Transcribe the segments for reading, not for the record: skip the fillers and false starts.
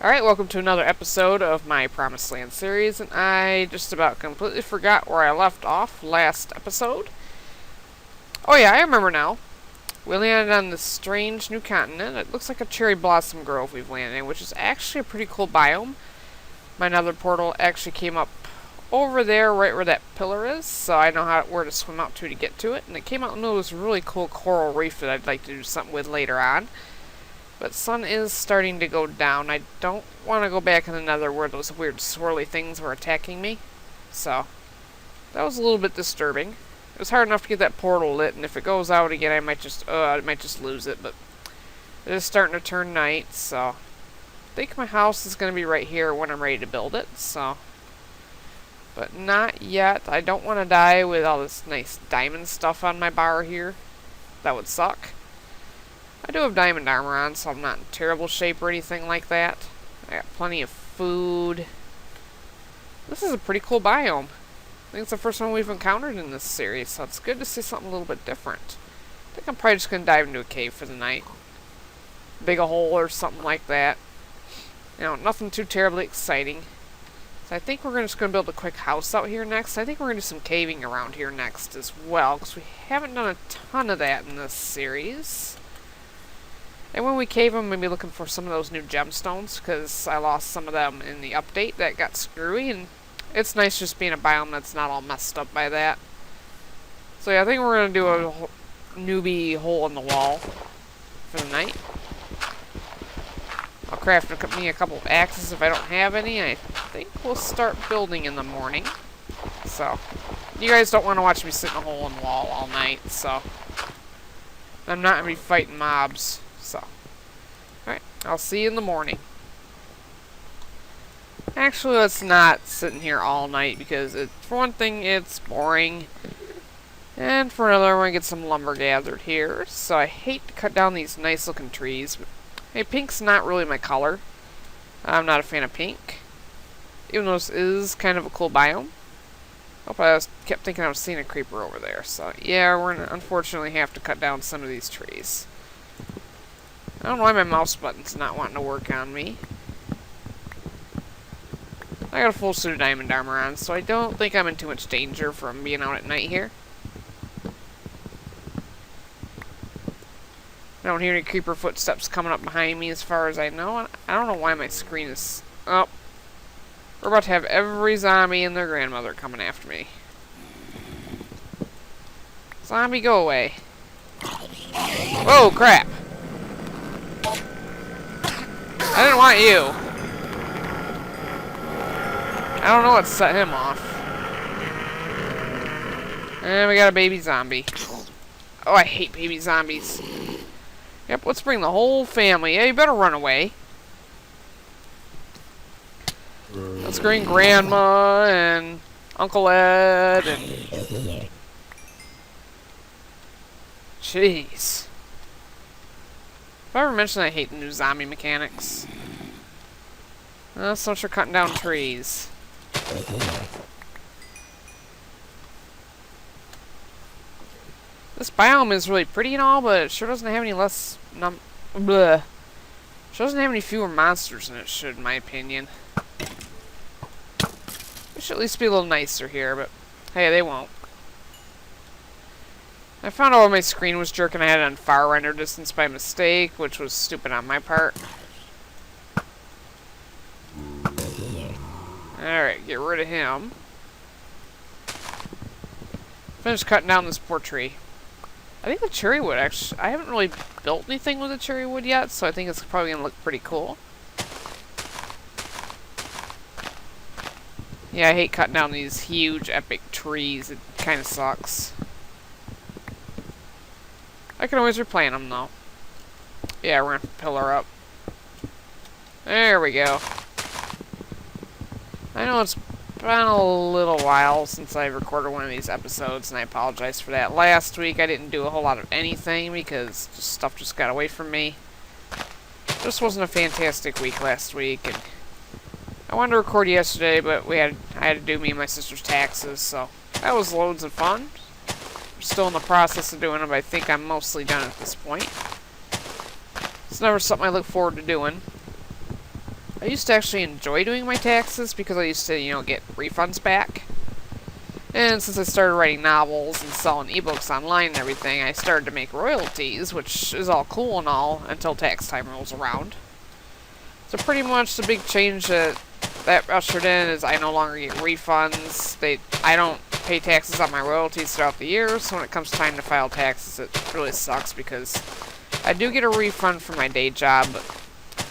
Alright, welcome to another episode of my Promised Land series, and I just about completely forgot where I left off last episode. Oh yeah, I remember now. We landed on this strange new continent. It looks like a cherry blossom grove we've landed in, which is actually a pretty cool biome. My nether portal actually came up over there, right where that pillar is, so I know where to swim out to get to it. And it came out into this really cool coral reef that I'd like to do something with later on. But sun is starting to go down. I don't want to go back in the nether where those weird swirly things were attacking me. So, that was a little bit disturbing. It was hard enough to get that portal lit, and if it goes out again, I might just lose it. But it is starting to turn night, so I think my house is going to be right here when I'm ready to build it. So, but not yet. I don't want to die with all this nice diamond stuff on my bar here. That would suck. I do have diamond armor on, so I'm not in terrible shape or anything like that. I got plenty of food. This is a pretty cool biome. I think it's the first one we've encountered in this series, so it's good to see something a little bit different. I think I'm probably just going to dive into a cave for the night. Dig a hole or something like that. You know, nothing too terribly exciting. So I think we're just going to build a quick house out here next. I think we're going to do some caving around here next as well, because we haven't done a ton of that in this series. And when we cave, I'm going to be looking for some of those new gemstones, because I lost some of them in the update that got screwy, and it's nice just being a biome that's not all messed up by that. So yeah, I think we're going to do a newbie hole in the wall for the night. I'll craft me a couple of axes if I don't have any. I think we'll start building in the morning. So, you guys don't want to watch me sit in a hole in the wall all night, so I'm not going to be fighting mobs. So, alright, I'll see you in the morning. Actually, let's not sit in here all night because, for one thing, it's boring. And for another, we're going to get some lumber gathered here. So I hate to cut down these nice looking trees. But, hey, pink's not really my color. I'm not a fan of pink. Even though this is kind of a cool biome. I kept thinking I was seeing a creeper over there. So, yeah, we're going to unfortunately have to cut down some of these trees. I don't know why my mouse button's not wanting to work on me. I got a full suit of diamond armor on, so I don't think I'm in too much danger from being out at night here. I don't hear any creeper footsteps coming up behind me as far as I know. I don't know why my screen is... Oh. We're about to have every zombie and their grandmother coming after me. Zombie, go away. Whoa, crap. I didn't want you. I don't know what set him off. And we got a baby zombie. Oh, I hate baby zombies. Yep, let's bring the whole family. Yeah, you better run away. Let's bring Grandma and Uncle Ed and... Jeez. Have I ever mentioned I hate the new zombie mechanics? So much for cutting down trees. This biome is really pretty and all, but it sure doesn't have any less Sure doesn't have any fewer monsters than it should, in my opinion. We should at least be a little nicer here, but hey, they won't. I found out when my screen was jerking, I had it on far render distance by mistake, which was stupid on my part. Alright, get rid of him. Finish cutting down this poor tree. I think the cherry wood, actually, I haven't really built anything with the cherry wood yet, so I think it's probably going to look pretty cool. Yeah, I hate cutting down these huge, epic trees. It kind of sucks. I can always replant them, though. Yeah, we're going to pillar up. There we go. I know it's been a little while since I recorded one of these episodes, and I apologize for that. Last week, I didn't do a whole lot of anything because stuff just got away from me. This wasn't a fantastic week last week, and I wanted to record yesterday, but I had to do me and my sister's taxes, so that was loads of fun. We're still in the process of doing them, but I think I'm mostly done at this point. It's never something I look forward to doing. I used to actually enjoy doing my taxes because I used to, get refunds back. And since I started writing novels and selling ebooks online and everything, I started to make royalties, which is all cool and all until tax time rolls around. So pretty much the big change that ushered in is I no longer get refunds. I don't pay taxes on my royalties throughout the year, so when it comes time to file taxes, it really sucks because I do get a refund for my day job, but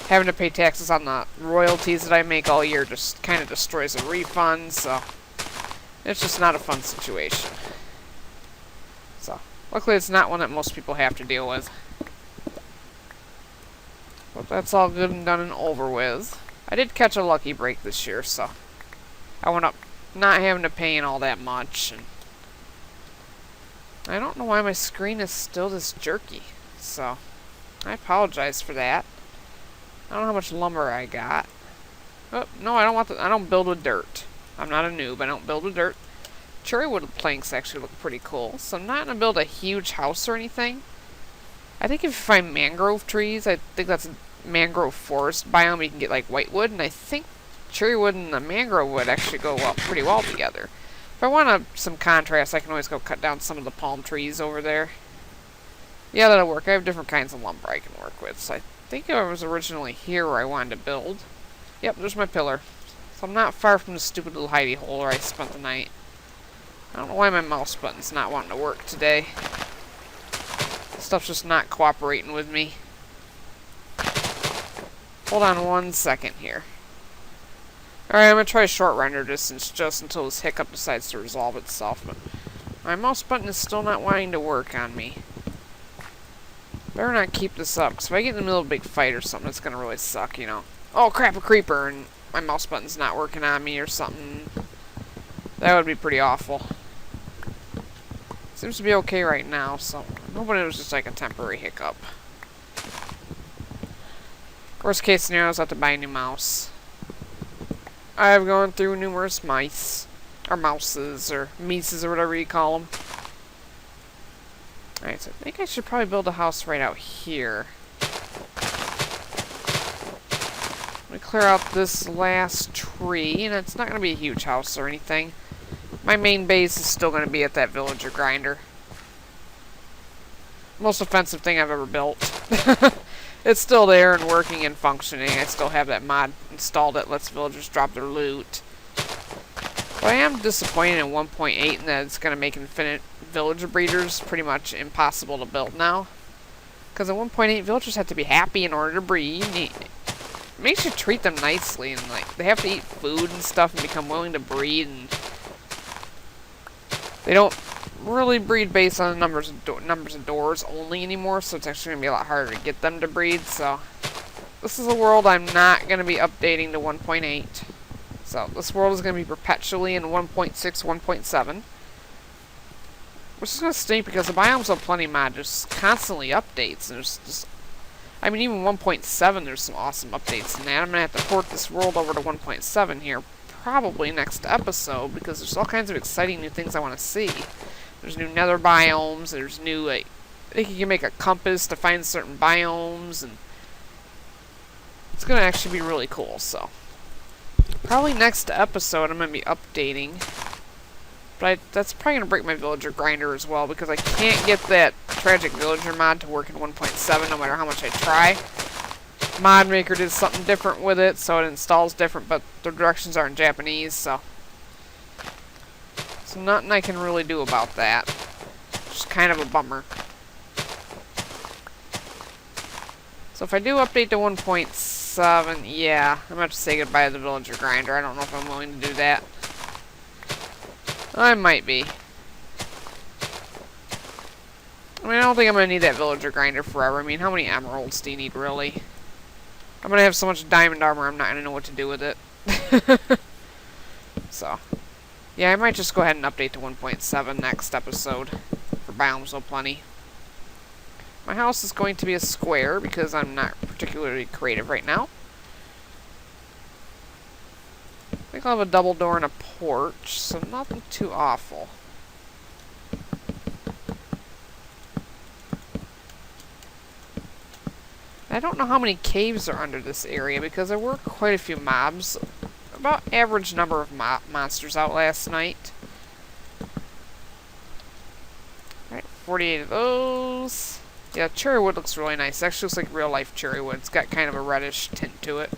having to pay taxes on the royalties that I make all year just kind of destroys the refund, so it's just not a fun situation. So, luckily it's not one that most people have to deal with. But that's all good and done and over with. I did catch a lucky break this year, so I went up not having to pay in all that much. And I don't know why my screen is still this jerky, so I apologize for that. I don't know how much lumber I got. Oh, no, I don't build with dirt. I'm not a noob, I don't build with dirt. Cherry wood planks actually look pretty cool, so I'm not going to build a huge house or anything. I think if you find mangrove trees, I think that's a mangrove forest biome, you can get like whitewood, and I think cherry wood and the mangrove wood actually go pretty well together. If I want some contrast, I can always go cut down some of the palm trees over there. Yeah, that'll work. I have different kinds of lumber I can work with, so I think I was originally here where I wanted to build. Yep, there's my pillar. So I'm not far from the stupid little hidey hole where I spent the night. I don't know why my mouse button's not wanting to work today. Stuff's just not cooperating with me. Hold on 1 second here. Alright, I'm going to try a short render distance just until this hiccup decides to resolve itself. But my mouse button is still not wanting to work on me. Better not keep this up, because if I get in the middle of a big fight or something, it's going to really suck, Oh crap, a creeper, and my mouse button's not working on me or something. That would be pretty awful. Seems to be okay right now, so I'm hoping it was just like a temporary hiccup. Worst case scenario is I have to buy a new mouse. I have gone through numerous mice, or mouses, or mices, or whatever you call them. Alright, so I think I should probably build a house right out here. Let me clear out this last tree, and it's not going to be a huge house or anything. My main base is still going to be at that villager grinder. Most offensive thing I've ever built. It's still there and working and functioning. I still have that mod installed that lets villagers drop their loot. But I am disappointed in 1.8 in that it's going to make infinite villager breeders pretty much impossible to build now. Because in 1.8, villagers have to be happy in order to breed. It makes you treat them nicely, and like they have to eat food and stuff and become willing to breed, and they don't really breed based on numbers of doors only anymore, so it's actually going to be a lot harder to get them to breed. So this is a world I'm not going to be updating to 1.8. So this world is going to be perpetually in 1.6, 1.7. Which is going to stink because the Biomes of Plenty mod just constantly updates. And there's just, I mean, even 1.7 there's some awesome updates in that. I'm going to have to port this world over to 1.7 here probably next episode because there's all kinds of exciting new things I want to see. There's new nether biomes, there's new, I think you can make a compass to find certain biomes, and it's going to actually be really cool, so. Probably next episode I'm going to be updating, but that's probably going to break my villager grinder as well, because I can't get that tragic villager mod to work in 1.7 no matter how much I try. Mod Maker did something different with it, so it installs different, but the directions are in Japanese, so nothing I can really do about that. Just kind of a bummer. So if I do update to 1.7, yeah, I'm going to have to say goodbye to the villager grinder. I don't know if I'm willing to do that. I might be. I mean, I don't think I'm going to need that villager grinder forever. I mean, how many emeralds do you need, really? I'm going to have so much diamond armor, I'm not going to know what to do with it. So, yeah, I might just go ahead and update to 1.7 next episode for Biomes of Plenty. My house is going to be a square because I'm not particularly creative right now. I think I'll have a double door and a porch, so nothing too awful. I don't know how many caves are under this area because there were quite a few mobs. About average number of monsters out last night. Alright, 48 of those. Yeah, cherry wood looks really nice. It actually looks like real life cherry wood. It's got kind of a reddish tint to it.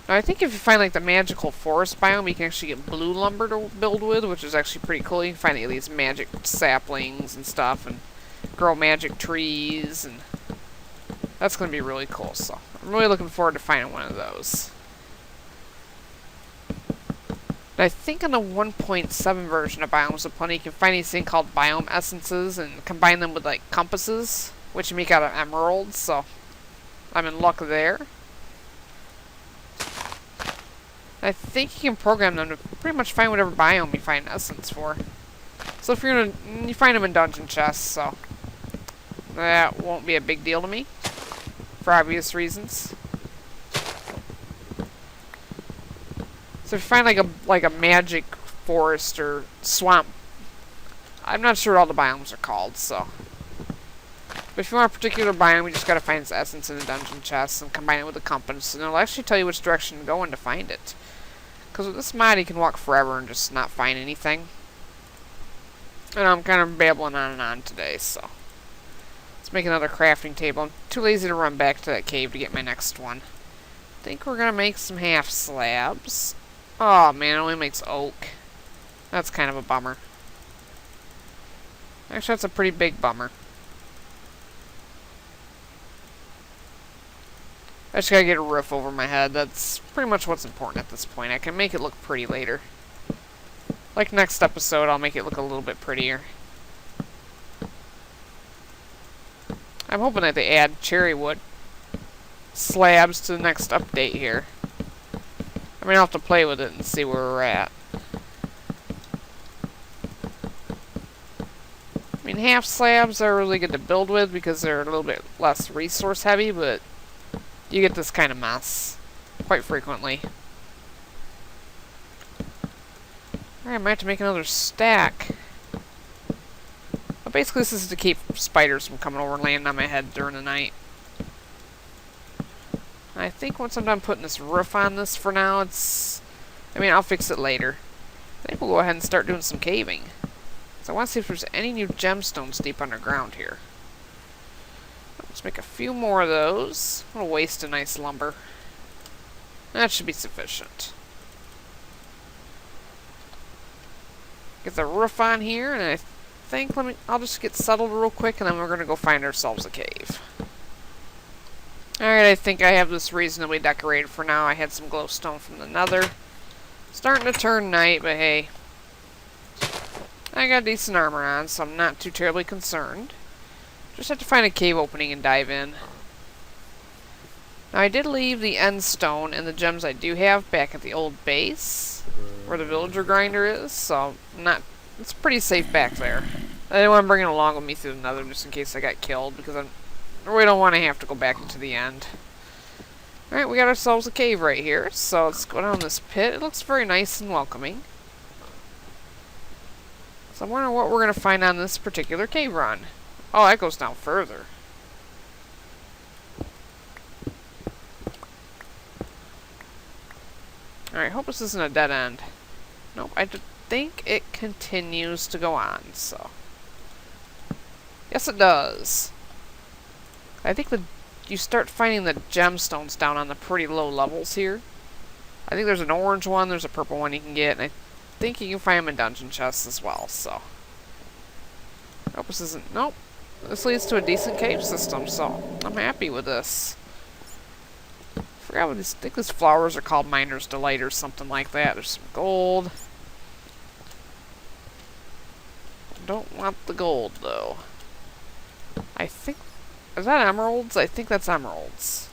Now, I think if you find like the magical forest biome, you can actually get blue lumber to build with, which is actually pretty cool. You can find these magic saplings and stuff, and grow magic trees, and that's going to be really cool. So I'm really looking forward to finding one of those. I think in the 1.7 version of Biomes of Plenty, you can find these things called biome essences and combine them with like compasses, which you make out of emeralds, so I'm in luck there. I think you can program them to pretty much find whatever biome you find essence for. So if you're gonna, you find them in dungeon chests, so that won't be a big deal to me, for obvious reasons. So if you find like a magic forest or swamp, I'm not sure what all the biomes are called, so. But if you want a particular biome, you just gotta find its essence in the dungeon chest and combine it with a compass, and it'll actually tell you which direction to go in to find it. Because with this mod, you can walk forever and just not find anything. And I'm kind of babbling on and on today, so. Let's make another crafting table. I'm too lazy to run back to that cave to get my next one. I think we're gonna make some half slabs. Oh man, it only makes oak. That's kind of a bummer. Actually, that's a pretty big bummer. I just gotta get a roof over my head. That's pretty much what's important at this point. I can make it look pretty later. Like next episode, I'll make it look a little bit prettier. I'm hoping that they add cherry wood slabs to the next update here. I mean, I'll have to play with it and see where we're at. I mean, half slabs are really good to build with because they're a little bit less resource heavy, but you get this kind of mess quite frequently. Alright, I might have to make another stack. But basically this is to keep spiders from coming over and landing on my head during the night. I think once I'm done putting this roof on this for now, I'll fix it later. I think we'll go ahead and start doing some caving. So I want to see if there's any new gemstones deep underground here. Let's make a few more of those. I'm gonna waste a nice lumber. That should be sufficient. Get the roof on here, and I think I'll just get settled real quick, and then we're gonna go find ourselves a cave. Alright, I think I have this reasonably decorated for now. I had some glowstone from the nether. Starting to turn night, but hey. I got decent armor on, so I'm not too terribly concerned. Just have to find a cave opening and dive in. Now I did leave the end stone and the gems I do have back at the old base, where the villager grinder is, so it's pretty safe back there. I didn't want to bring it along with me through the nether just in case I got killed, because I really don't want to have to go back into the end. Alright, we got ourselves a cave right here, so let's go down this pit. It looks very nice and welcoming. So I'm wondering what we're going to find on this particular cave run. Oh, that goes down further. Alright, hope this isn't a dead end. Nope, I think it continues to go on, so. Yes, it does. I think you start finding the gemstones down on the pretty low levels here. I think there's an orange one, there's a purple one you can get, and I think you can find them in dungeon chests as well, so. Hope this isn't. Nope. This leads to a decent cave system, so I'm happy with this. I forgot what these. I think these flowers are called Miner's Delight or something like that. There's some gold. Don't want the gold though. I think. Is that emeralds? I think that's emeralds.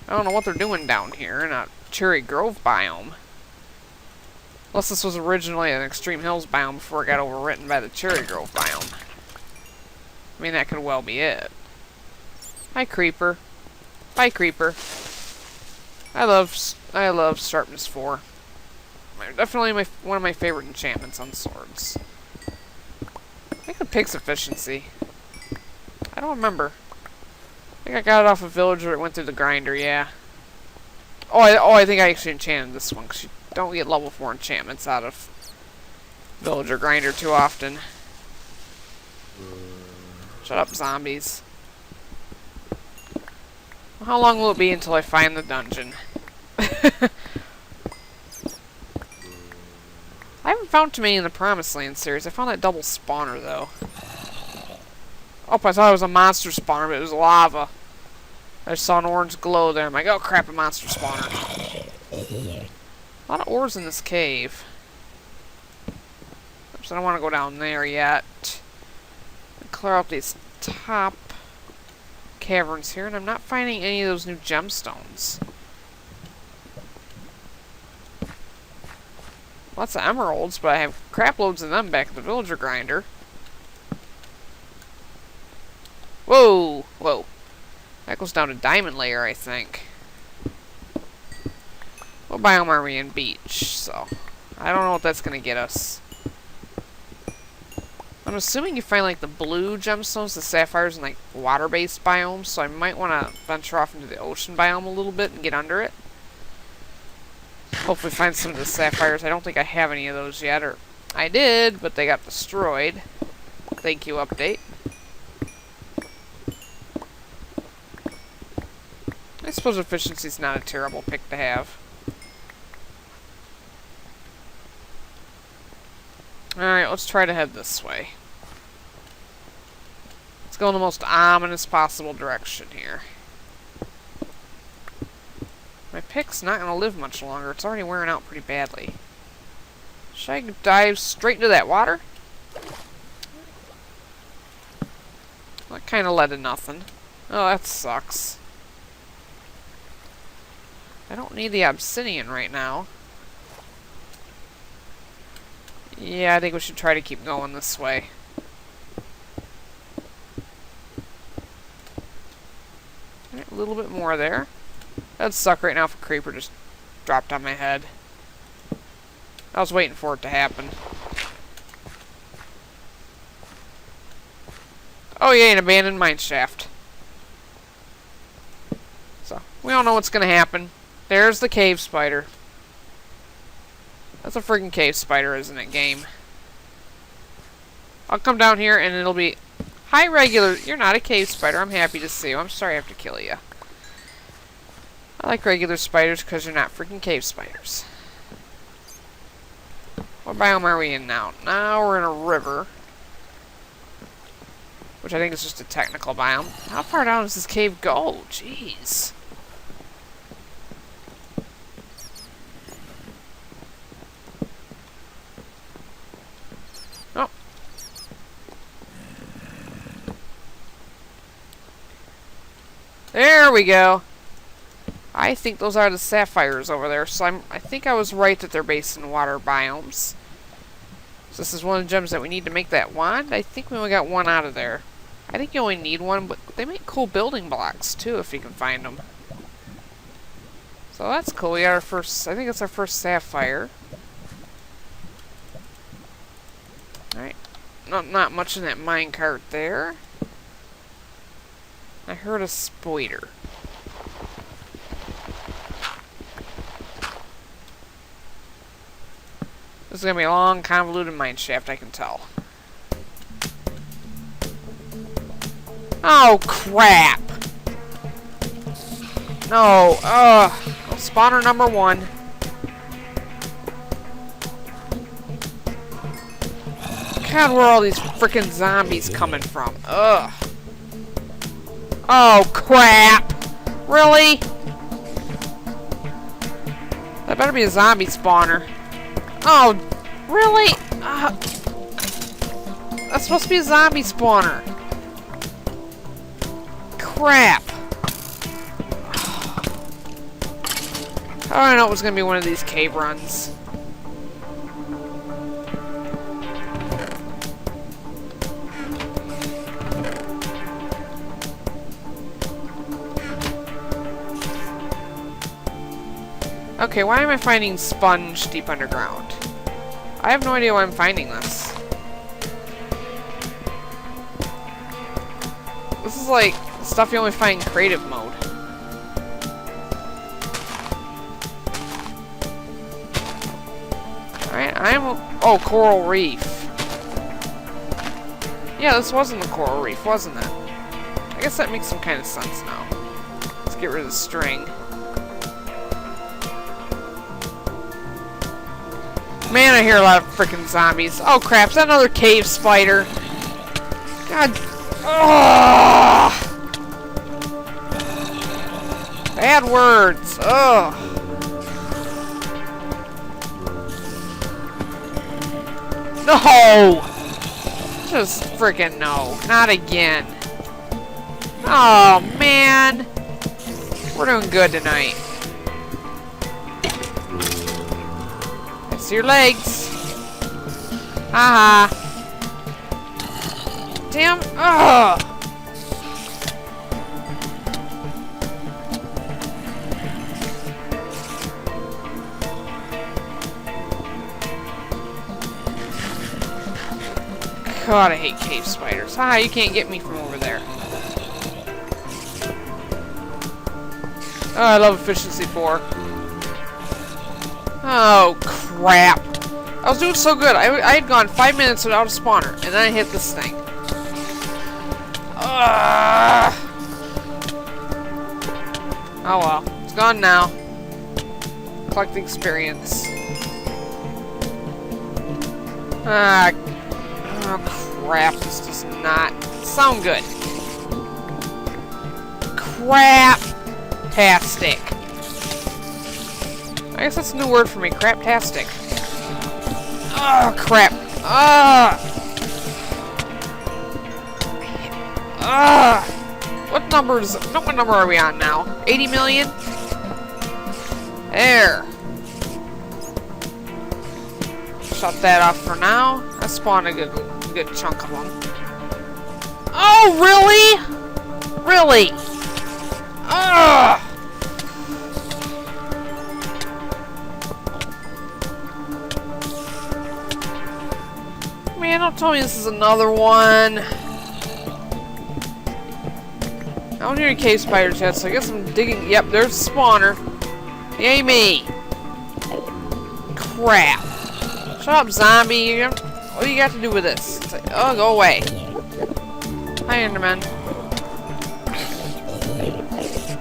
I don't know what they're doing down here in a Cherry Grove biome. Unless this was originally an Extreme Hills biome before it got overwritten by the Cherry Grove biome. I mean, that could well be it. Hi, Creeper. Bye, Creeper. I love Sharpness 4. Definitely one of my favorite enchantments on swords. I think the pig's efficiency. I don't remember. I think I got it off a villager that went through the grinder, yeah. I think I actually enchanted this one, because you don't get level 4 enchantments out of villager grinder too often. Shut up, zombies. Well, how long will it be until I find the dungeon? I haven't found too many in the Promised Land series. I found that double spawner, though. Oh, I thought it was a monster spawner, but it was lava. I just saw an orange glow there. I'm like, oh crap, a monster spawner. A lot of ores in this cave. Oops, I don't want to go down there yet. Clear out these top caverns here, and I'm not finding any of those new gemstones. Lots of emeralds, but I have crap loads of them back at the villager grinder. Whoa! Whoa. That goes down to diamond layer, I think. What biome are we in? Beach, so I don't know what that's gonna get us. I'm assuming you find like the blue gemstones, the sapphires, in like water-based biomes, so I might want to venture off into the ocean biome a little bit and get under it. Hopefully find some of the sapphires. I don't think I have any of those yet, or I did, but they got destroyed. Thank you, update. I suppose efficiency's not a terrible pick to have. Alright, let's try to head this way. Let's go in the most ominous possible direction here. My pick's not going to live much longer. It's already wearing out pretty badly. Should I dive straight into that water? That kind of led to nothing. Oh, that sucks. I don't need the obsidian right now. Yeah, I think we should try to keep going this way. Right, a little bit more there. That'd suck right now if a creeper just dropped on my head. I was waiting for it to happen. Oh yeah, an abandoned mine shaft. So, we all know what's gonna happen. There's the cave spider. That's a friggin' cave spider, isn't it, game? I'll come down here and it'll be... Hi, regular. You're not a cave spider. I'm happy to see you. I'm sorry I have to kill you. I like regular spiders because they're not freaking cave spiders. What biome are we in now? Now we're in a river. Which I think is just a technical biome. How far down does this cave go? Jeez. Oh. There we go. I think those are the sapphires over there, so I think I was right that they're based in water biomes. So this is one of the gems that we need to make that wand. I think we only got one out of there. I think you only need one, but they make cool building blocks too if you can find them. So that's cool. We got our first, I think it's our first sapphire. Alright. Not much in that minecart there. I heard a spider. This is going to be a long, convoluted mine shaft, I can tell. Oh, crap! No, spawner number 1. God, where are all these frickin' zombies coming from? Ugh. Oh, crap! Really? That better be a zombie spawner. Oh, really? That's supposed to be a zombie spawner. Crap. How do I know it was going to be one of these cave runs? Okay, why am I finding sponge deep underground? I have no idea why I'm finding this. This is like stuff you only find in creative mode. Alright, oh, coral reef. Yeah, this wasn't the coral reef, wasn't it? I guess that makes some kind of sense now. Let's get rid of the string. Man, I hear a lot of freaking zombies. Oh crap, is that another cave spider? God. Ugh. Bad words. Ugh. No! Just freaking no. Not again. Oh, man. We're doing good tonight. I see your legs. Haha. Damn. Ugh. God, I hate cave spiders. Haha, you can't get me from over there. Oh, I love efficiency 4. Oh, crap. I was doing so good. I had gone 5 minutes without a spawner, and then I hit this thing. Oh well. It's gone now. Collect the experience. Oh crap. This does not sound good. Crap-tastic. I guess that's a new word for me. Crap-tastic. Oh, crap. What number are we on now? 80 million? There. Shut that off for now. I spawned a good chunk of them. Oh, really? Really? Ugh! Man, don't tell me this is another one. I don't hear any cave spiders yet, so I guess I'm digging. Yep, there's a spawner. Yay me! Crap. Shut up, zombie. What do you got to do with this? It's like, oh, go away. Hi, Enderman.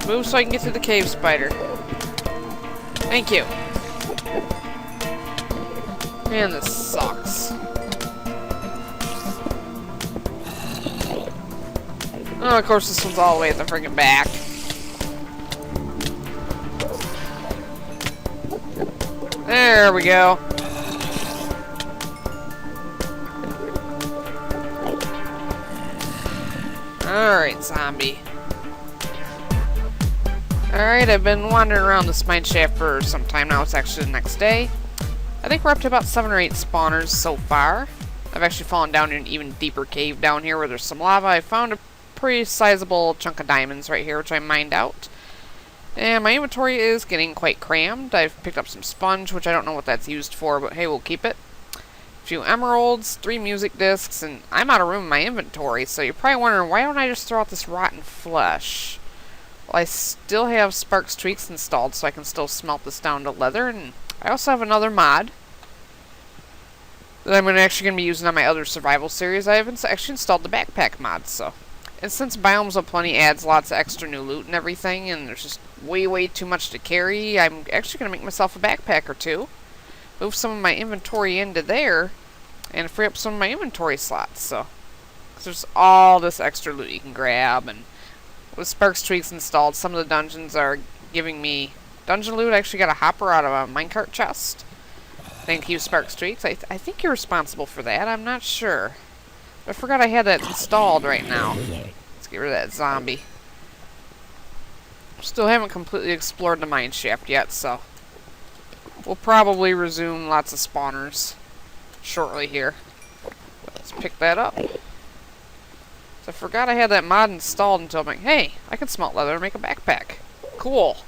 Move so I can get to the cave spider. Thank you. Man, this sucks. Oh, of course, this one's all the way at the friggin' back. There we go. Alright, zombie. Alright, I've been wandering around this mine shaft for some time now. It's actually the next day. I think we're up to about 7 or 8 spawners so far. I've actually fallen down in an even deeper cave down here where there's some lava. I found a pretty sizable chunk of diamonds right here, which I mined out. And my inventory is getting quite crammed. I've picked up some sponge, which I don't know what that's used for, but hey, we'll keep it. A few emeralds, 3 music discs, and I'm out of room in my inventory, so you're probably wondering, why don't I just throw out this rotten flesh? Well, I still have Sparks Tweaks installed, so I can still smelt this down to leather, and I also have another mod that I'm actually going to be using on my other survival series. I have actually installed the backpack mod, so... And since Biomes of Plenty adds lots of extra new loot and everything, and there's just way too much to carry, I'm actually going to make myself a backpack or 2. Move some of my inventory into there, and free up some of my inventory slots, so... Because there's all this extra loot you can grab, and with Sparks Tweaks installed, some of the dungeons are giving me dungeon loot. I actually got a hopper out of a minecart chest. Thank you, Sparks Tweaks. I think you're responsible for that. I'm not sure. I forgot I had that installed right now. Let's get rid of that zombie. Still haven't completely explored the mine shaft yet, so we'll probably resume lots of spawners shortly here. Let's pick that up. So I forgot I had that mod installed until I'm like, hey, I can smelt leather and make a backpack. Cool.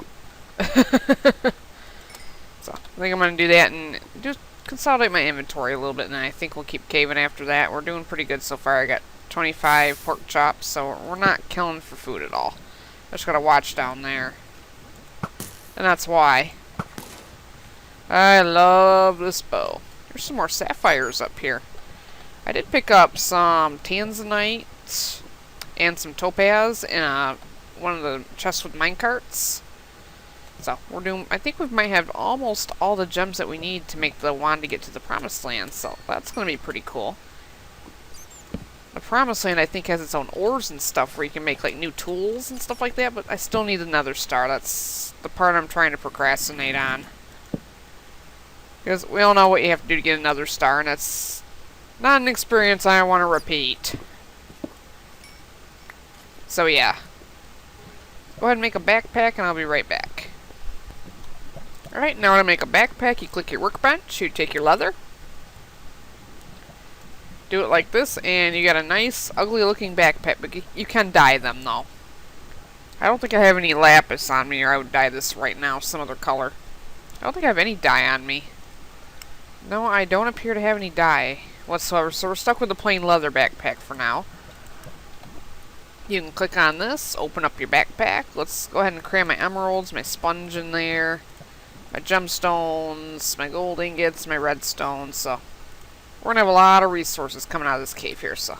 So I think I'm going to do that and just consolidate my inventory a little bit, and I think we'll keep caving after that. We're doing pretty good so far. I got 25 pork chops, so we're not killing for food at all. I just gotta watch down there. And that's why. I love this bow. There's some more sapphires up here. I did pick up some tanzanite and some topaz in one of the chests with minecarts. So we're doing. I think we might have almost all the gems that we need to make the wand to get to the promised land. So that's going to be pretty cool. The promised land, I think, has its own ores and stuff where you can make like new tools and stuff like that. But I still need another star. That's the part I'm trying to procrastinate on. Because we all know what you have to do to get another star, and that's not an experience I want to repeat. So yeah. Go ahead and make a backpack, and I'll be right back. Alright, now to make a backpack, you click your workbench, you take your leather. Do it like this, and you got a nice, ugly looking backpack, but you can dye them, though. I don't think I have any lapis on me, or I would dye this right now, some other color. I don't think I have any dye on me. No, I don't appear to have any dye whatsoever, so we're stuck with the plain leather backpack for now. You can click on this, open up your backpack. Let's go ahead and cram my emeralds, my sponge in there, my gemstones, my gold ingots, my redstone, so we're gonna have a lot of resources coming out of this cave here, so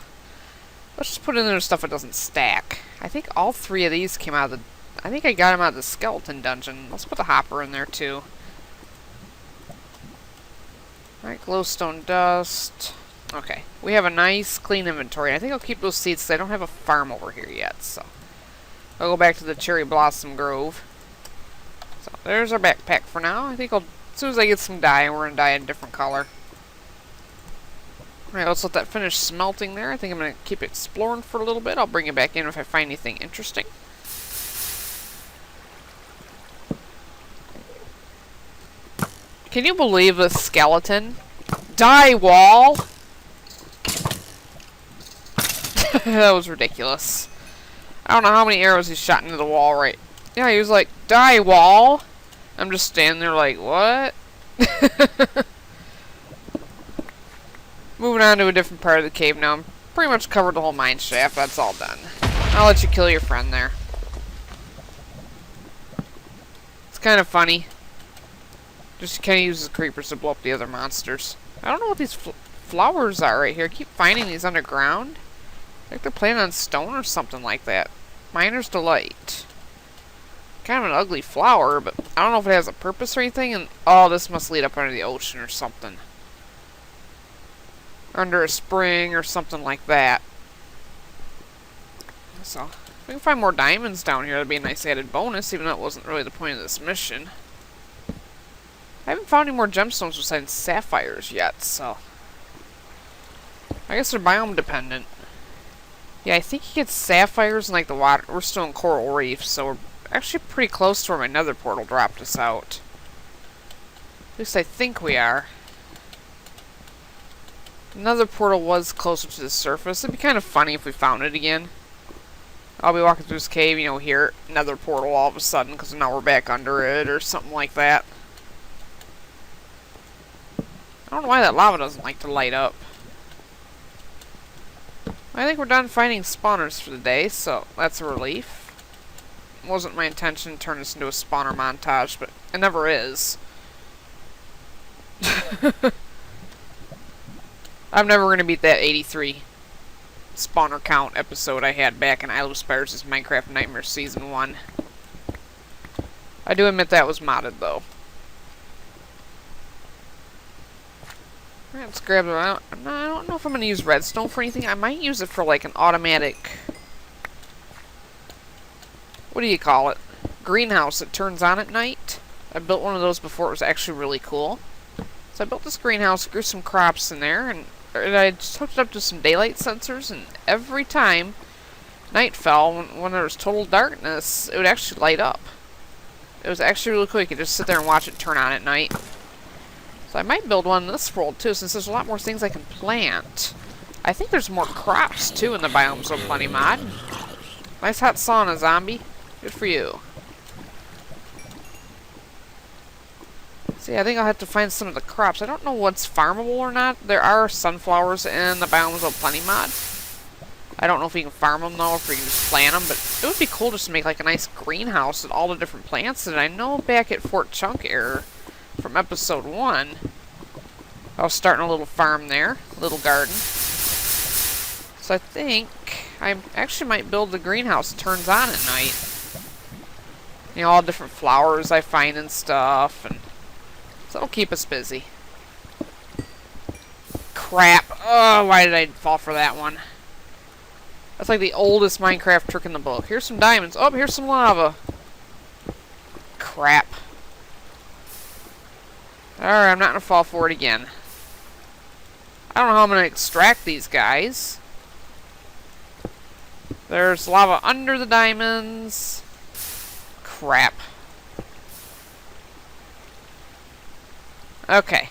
let's just put in there stuff that doesn't stack. I think all three of these came out of the... I think I got them out of the skeleton dungeon. Let's put the hopper in there, too. Alright, glowstone dust. Okay, we have a nice, clean inventory. I think I'll keep those seeds because I don't have a farm over here yet, so I'll go back to the Cherry Blossom Grove. So, there's our backpack for now. I think as soon as I get some dye, we're going to dye a different color. Alright, let's let that finish smelting there. I think I'm going to keep exploring for a little bit. I'll bring it back in if I find anything interesting. Can you believe this skeleton? Die wall! That was ridiculous. I don't know how many arrows he shot into the wall right... Yeah, he was like, die wall! I'm just standing there like, what? Moving on to a different part of the cave now. I'm pretty much covered the whole mine shaft. That's all done. I'll let you kill your friend there. It's kind of funny. Just kind of uses creepers to blow up the other monsters. I don't know what these flowers are right here. I keep finding these underground. I think they're planted on stone or something like that. Miner's Delight. Kind of an ugly flower, but I don't know if it has a purpose or anything. And oh, this must lead up under the ocean or something. Under a spring or something like that. So, if we can find more diamonds down here, that'd be a nice added bonus, even though it wasn't really the point of this mission. I haven't found any more gemstones besides sapphires yet, so I guess they're biome dependent. Yeah, I think you get sapphires in like the water. We're still in coral reef, so we're actually pretty close to where my nether portal dropped us out. At least I think we are. Another portal was closer to the surface. It'd be kind of funny if we found it again. I'll be walking through this cave, you know, here, another portal all of a sudden, because now we're back under it, or something like that. I don't know why that lava doesn't like to light up. I think we're done finding spawners for the day, so that's a relief. It wasn't my intention to turn this into a spawner montage, but it never is. I'm never going to beat that 83 spawner count episode I had back in Isle of Spires' Minecraft Nightmare Season 1. I do admit that was modded, though. Alright, let's grab it. I don't know if I'm going to use redstone for anything. I might use it for, like, an automatic... What do you call it? Greenhouse that turns on at night. I built one of those before. It was actually really cool. So I built this greenhouse, grew some crops in there, and I just hooked it up to some daylight sensors, and every time night fell, when there was total darkness, it would actually light up. It was actually really cool. You could just sit there and watch it turn on at night. So I might build one in this world, too, since there's a lot more things I can plant. I think there's more crops, too, in the Biomes So Plenty mod. Nice hot sauna, zombie. Good for you. See, I think I'll have to find some of the crops. I don't know what's farmable or not. There are sunflowers in the Biomes So Plenty mod. I don't know if we can farm them, though, if we can just plant them, but it would be cool just to make, like, a nice greenhouse with all the different plants. And I know back at Fort Chunk Air from episode 1, I was starting a little farm there, a little garden. So I think I actually might build the greenhouse that turns on at night. You know, all different flowers I find and stuff, and so it'll keep us busy. Crap. Oh, why did I fall for that one? That's like the oldest Minecraft trick in the book. Here's some diamonds. Oh, here's some lava. Crap. Alright, I'm not going to fall for it again. I don't know how I'm going to extract these guys. There's lava under the diamonds. Crap. Okay.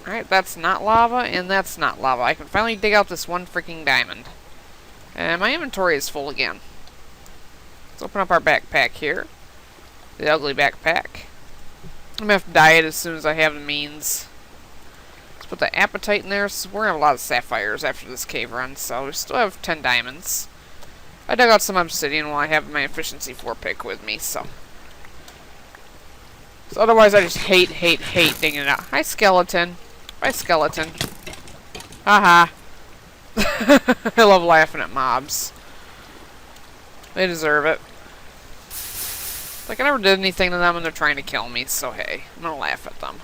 Alright, that's not lava, and that's not lava. I can finally dig out this one freaking diamond. And my inventory is full again. Let's open up our backpack here. The ugly backpack. I'm going to have to dye it as soon as I have the means. Let's put the apatite in there. So we're going to have a lot of sapphires after this cave run, so we still have 10 diamonds. I dug out some obsidian while I have my efficiency 4 pick with me, so otherwise I just hate digging it out. Hi, skeleton. Bye, skeleton. Haha. I love laughing at mobs. They deserve it. Like, I never did anything to them and they're trying to kill me, so hey, I'm gonna laugh at them.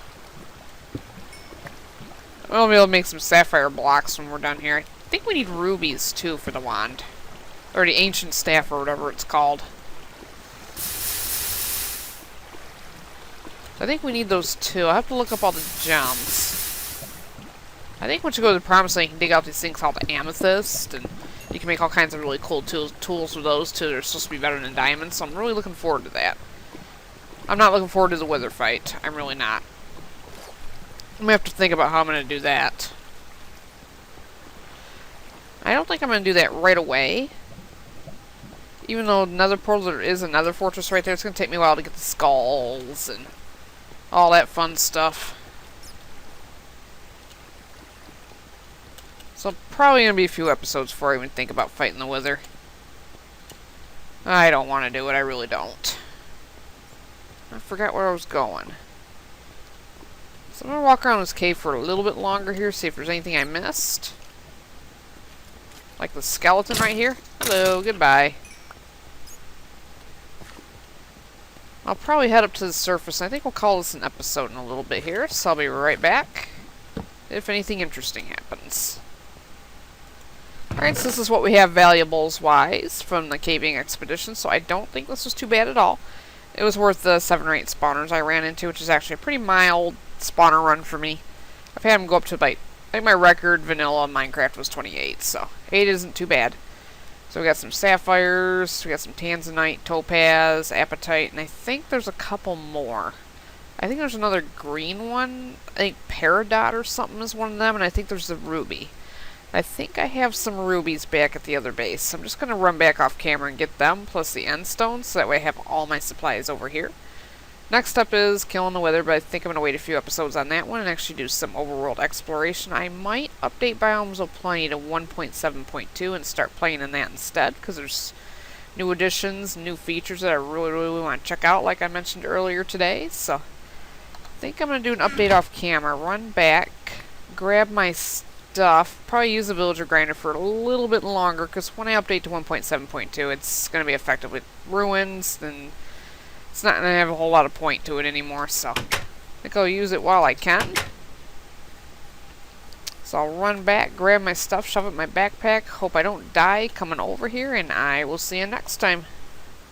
We'll be able to make some sapphire blocks when we're done here. I think we need rubies, too, for the wand. Or the ancient staff, or whatever it's called. I think we need those too. I have to look up all the gems. I think once you go to the Promised Land, you can dig out these things called amethyst, and you can make all kinds of really cool tools with those too. They're supposed to be better than diamonds, so I'm really looking forward to that. I'm not looking forward to the wither fight. I'm really not. I'm gonna have to think about how I'm gonna do that. I don't think I'm gonna do that right away. Even though Nether Portal, there is another fortress right there, it's gonna take me a while to get the skulls and all that fun stuff. So probably gonna be a few episodes before I even think about fighting the wither. I don't want to do it, I really don't. I forgot where I was going. So I'm gonna walk around this cave for a little bit longer here, see if there's anything I missed. Like the skeleton right here. Hello, goodbye. I'll probably head up to the surface, and I think we'll call this an episode in a little bit here, so I'll be right back if anything interesting happens. Alright, so this is what we have valuables-wise from the caving expedition, so I don't think this was too bad at all. It was worth the 7 or 8 spawners I ran into, which is actually a pretty mild spawner run for me. I've had them go up to, like, I think my record vanilla Minecraft was 28, so 8 isn't too bad. So we got some sapphires, we got some tanzanite, topaz, apatite, and I think there's a couple more. I think there's another green one. I think peridot or something is one of them, and I think there's a ruby. I think I have some rubies back at the other base. So I'm just going to run back off camera and get them, plus the end stones, so that way I have all my supplies over here. Next up is killing the wither, but I think I'm going to wait a few episodes on that one and actually do some overworld exploration. I might update Biomes of Plenty to 1.7.2 and start playing in that instead, because there's new additions, new features that I really want to check out, like I mentioned earlier today. So I think I'm going to do an update off camera, run back, grab my stuff, probably use the villager grinder for a little bit longer, because when I update to 1.7.2, it's going to be effectively ruins, and it's not going to have a whole lot of point to it anymore, so I think I'll use it while I can. So I'll run back, grab my stuff, shove it in my backpack, hope I don't die coming over here, and I will see you next time.